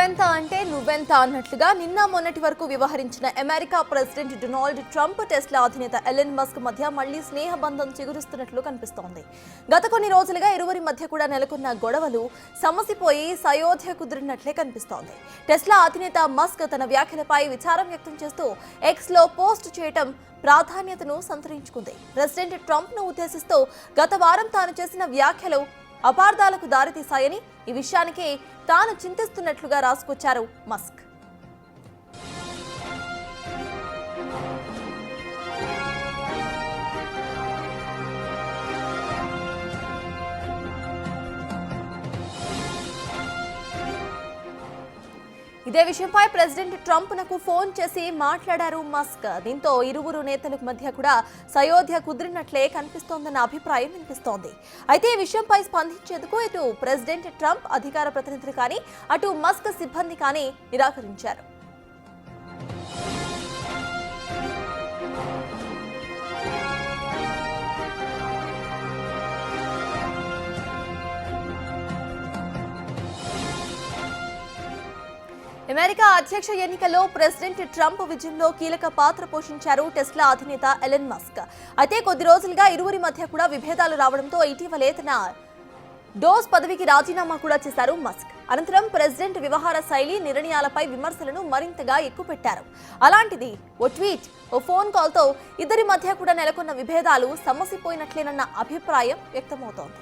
నేనెంత అంటే నువ్వెంత అన్నట్లుగా నిన్న మొన్నటి వరకు వ్యవహరించిన America president Donald Trump Tesla అధినేత ఎలన్ మస్క్ మధ్య మళ్లీ స్నేహబంధం చిగురిస్తున్నట్లు కనిపిస్తోంది. గత కొన్ని రోజులుగా ఇరువురి మధ్య కూడా నెలకొన్న గొడవలు సమసిపోయి సయోధ్య కుదిరినట్లే కనిపిస్తోంది. టెస్లా అధినేత మస్క్ తన వ్యాఖ్యలపై విచారం వ్యక్తం చేస్తూ ఎక్స్ లో పోస్ట్ చేయడం ప్రాధాన్యతను సంతరించుకుంది. ప్రెసిడెంట్ ట్రంప్ ను ఉద్దేశిస్తూ గత వారం తాను చేసిన వ్యాఖ్యలు అపార్థాలకు దారితీశాయని, ఈ విషయానికి తాను చింతిస్తున్నట్లుగా రాసుకొచ్చారు మస్క్. ఇదే విషయంపై ప్రెసిడెంట్ ట్రంప్ నకు ఫోన్ చేసి మాట్లాడారు మస్క్. దీంతో ఇరువురు నేతల మధ్య కూడా సయోధ్య కుదిరినట్లే కనిపిస్తోందన్న అభిప్రాయం వినిపిస్తోంది. అయితే ఈ విషయంపై స్పందించేందుకు ఇటు ప్రెసిడెంట్ ట్రంప్ అధికార ప్రతినిధులు కానీ అటు మస్క్ సిబ్బంది కానీ నిరాకరించారు. అమెరికా అధ్యక్ష ఎన్నికల్లో ప్రెసిడెంట్ ట్రంప్ విజయంలో కీలక పాత్ర పోషించారు టెస్లా అధినేత ఎలన్ మస్క్. అయితే కొద్ది రోజులుగా ఇరువురి మధ్య కూడా విభేదాలు రావడంతో ఇటీవలే తన డోస్ పదవికి రాజీనామా కూడా చేశారు మస్క్. అనంతరం ప్రెసిడెంట్ వ్యవహార శైలి నిర్ణయాలపై విమర్శలను మరింతగా ఎక్కుపెట్టారు. అలాంటిది ఓ ట్వీట్, ఓ ఫోన్ కాల్తో ఇద్దరి మధ్య కూడా నెలకొన్న విభేదాలు సమసిపోయినట్లేనన్న అభిప్రాయం వ్యక్తమవుతోంది.